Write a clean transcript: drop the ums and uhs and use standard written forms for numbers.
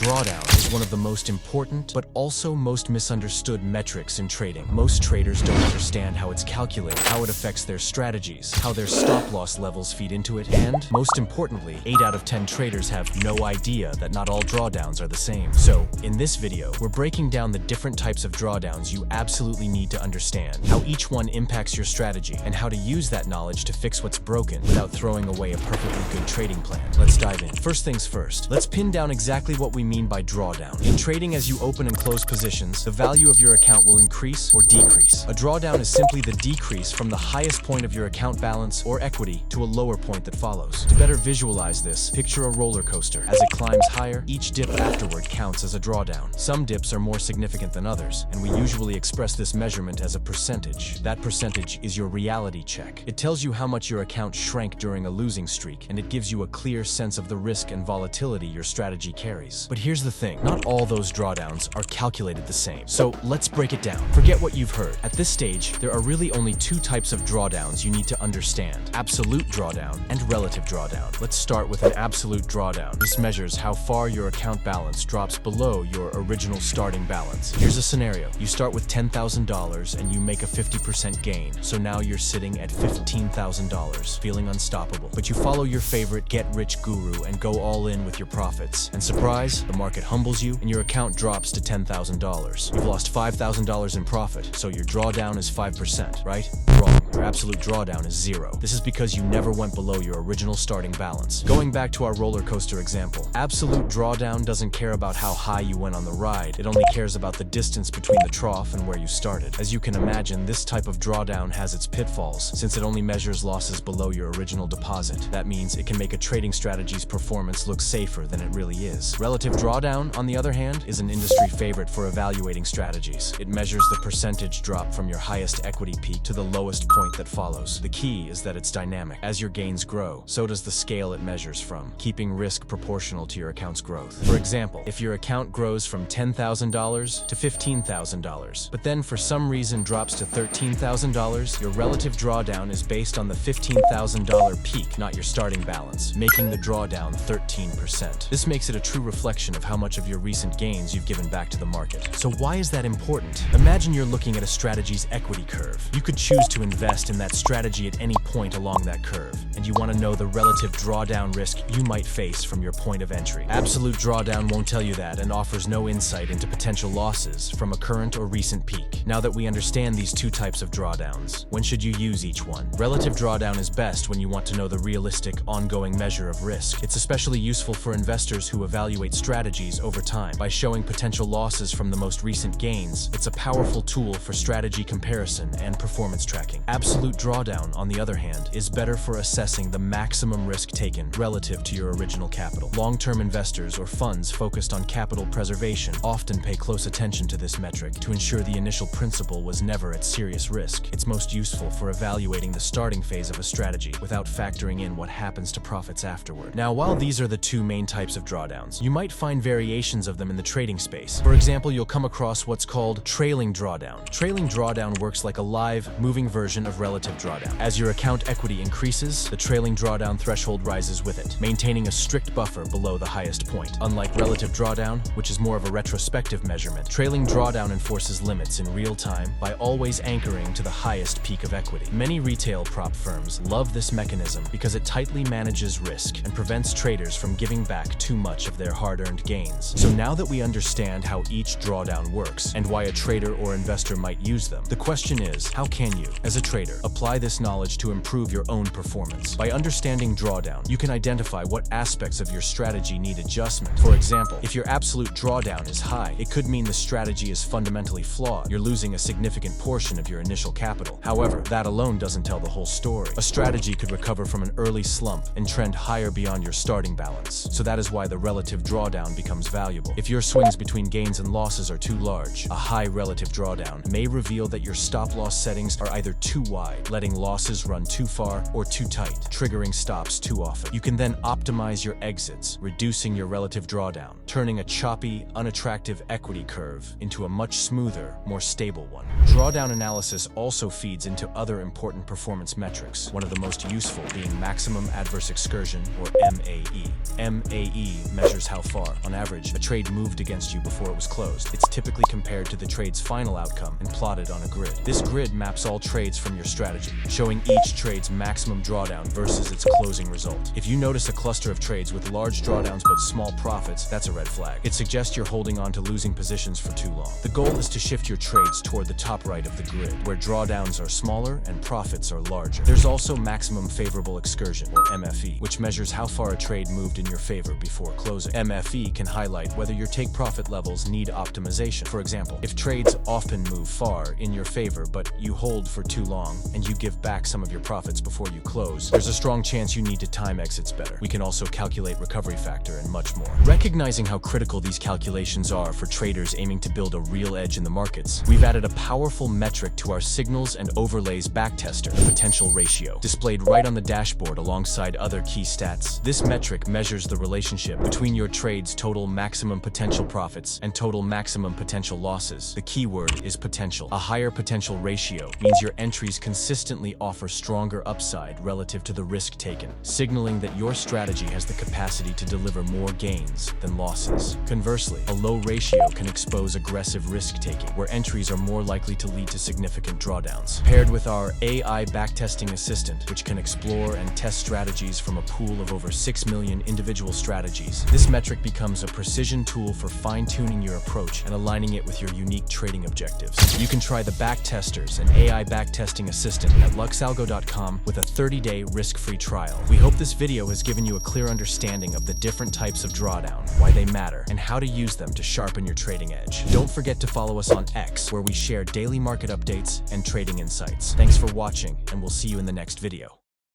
Drawdown is one of the most important, but also most misunderstood metrics in trading. Most traders don't understand how it's calculated, how it affects their strategies, how their stop-loss levels feed into it, and, most importantly, 8 out of 10 traders have no idea that not all drawdowns are the same. So, in this video, we're breaking down the different types of drawdowns you absolutely need to understand, how each one impacts your strategy, and how to use that knowledge to fix what's broken without throwing away a perfectly good trading plan. Let's dive in. First things first, let's pin down exactly what we mean by drawdown. In trading, as you open and close positions, the value of your account will increase or decrease. A drawdown is simply the decrease from the highest point of your account balance or equity to a lower point that follows. To better visualize this, picture a roller coaster. As it climbs higher, each dip afterward counts as a drawdown. Some dips are more significant than others, and we usually express this measurement as a percentage. That percentage is your reality check. It tells you how much your account shrank during a losing streak, and it gives you a clear sense of the risk and volatility your strategy carries. But here's the thing, not all those drawdowns are calculated the same. So let's break it down. Forget what you've heard. At this stage, there are really only two types of drawdowns you need to understand: absolute drawdown and relative drawdown. Let's start with an absolute drawdown. This measures how far your account balance drops below your original starting balance. Here's a scenario. You start with $10,000 and you make a 50% gain. So now you're sitting at $15,000, feeling unstoppable. But you follow your favorite get-rich guru and go all in with your profits. And surprise, the market humbles you and your account drops to $10,000. You've lost $5,000 in profit, so your drawdown is 5%, right? Wrong. Your absolute drawdown is 0. This is because you never went below your original starting balance. Going back to our roller coaster example, absolute drawdown doesn't care about how high you went on the ride. It only cares about the distance between the trough and where you started. As you can imagine, this type of drawdown has its pitfalls, since it only measures losses below your original deposit. That means it can make a trading strategy's performance look safer than it really is. Relative drawdown, on the other hand, is an industry favorite for evaluating strategies. It measures the percentage drop from your highest equity peak to the lowest point that follows. The key is that it's dynamic. As your gains grow, so does the scale it measures from, keeping risk proportional to your account's growth. For example, if your account grows from $10,000 to $15,000, but then for some reason drops to $13,000, your relative drawdown is based on the $15,000 peak, not your starting balance, making the drawdown 13%. This makes it a true reflection of how much of your recent gains you've given back to the market. So why is that important? Imagine you're looking at a strategy's equity curve. You could choose to invest in that strategy at any point along that curve, and you want to know the relative drawdown risk you might face from your point of entry. Absolute drawdown won't tell you that and offers no insight into potential losses from a current or recent peak. Now that we understand these two types of drawdowns, when should you use each one? Relative drawdown is best when you want to know the realistic, ongoing measure of risk. It's especially useful for investors who evaluate strategies over time. By showing potential losses from the most recent gains, it's a powerful tool for strategy comparison and performance tracking. Absolute drawdown, on the other hand, is better for assessing the maximum risk taken relative to your original capital. Long-term investors or funds focused on capital preservation often pay close attention to this metric to ensure the initial principal was never at serious risk. It's most useful for evaluating the starting phase of a strategy without factoring in what happens to profits afterward. Now, while these are the two main types of drawdowns, you might find variations of them in the trading space. For example, you'll come across what's called trailing drawdown. Trailing drawdown works like a live, moving version of relative drawdown. As your account equity increases, the trailing drawdown threshold rises with it, maintaining a strict buffer below the highest point. Unlike relative drawdown, which is more of a retrospective measurement, trailing drawdown enforces limits in real time by always anchoring to the highest peak of equity. Many retail prop firms love this mechanism because it tightly manages risk and prevents traders from giving back too much of their hard-earned gains. So now that we understand how each drawdown works and why a trader or investor might use them, the question is, how can you, as a trader, apply this knowledge to improve your own performance? By understanding drawdown, you can identify what aspects of your strategy need adjustment. For example, if your absolute drawdown is high, it could mean the strategy is fundamentally flawed. You're losing a significant portion of your initial capital. However, that alone doesn't tell the whole story. A strategy could recover from an early slump and trend higher beyond your starting balance. So that is why the relative drawdown becomes valuable. If your swings between gains and losses are too large, a high relative drawdown may reveal that your stop-loss settings are either too wide, letting losses run too far, or too tight, triggering stops too often. You can then optimize your exits, reducing your relative drawdown, turning a choppy, unattractive equity curve into a much smoother, more stable one. Drawdown analysis also feeds into other important performance metrics, one of the most useful being maximum adverse excursion, or MAE. MAE measures how far, are. On average, a trade moved against you before it was closed. It's typically compared to the trade's final outcome and plotted on a grid. This grid maps all trades from your strategy, showing each trade's maximum drawdown versus its closing result. If you notice a cluster of trades with large drawdowns but small profits, that's a red flag. It suggests you're holding on to losing positions for too long. The goal is to shift your trades toward the top right of the grid, where drawdowns are smaller and profits are larger. There's also maximum favorable excursion, or MFE, which measures how far a trade moved in your favor before closing. MFE can highlight whether your take-profit levels need optimization. For example, if trades often move far in your favor but you hold for too long and you give back some of your profits before you close, there's a strong chance you need to time exits better. We can also calculate recovery factor and much more. Recognizing how critical these calculations are for traders aiming to build a real edge in the markets, we've added a powerful metric to our signals and overlays backtester, the potential ratio, displayed right on the dashboard alongside other key stats. This metric measures the relationship between your trade's total maximum potential profits and total maximum potential losses. The keyword is potential. A higher potential ratio means your entries consistently offer stronger upside relative to the risk taken, signaling that your strategy has the capacity to deliver more gains than losses. Conversely, a low ratio can expose aggressive risk-taking, where entries are more likely to lead to significant drawdowns. Paired with our AI backtesting assistant, which can explore and test strategies from a pool of over 6 million individual strategies, this metric becomes a precision tool for fine-tuning your approach and aligning it with your unique trading objectives. You can try the backtesters and AI backtesting assistant at LuxAlgo.com with a 30-day risk-free trial. We hope this video has given you a clear understanding of the different types of drawdown, why they matter, and how to use them to sharpen your trading edge. Don't forget to follow us on X, where we share daily market updates and trading insights. Thanks for watching, and we'll see you in the next video.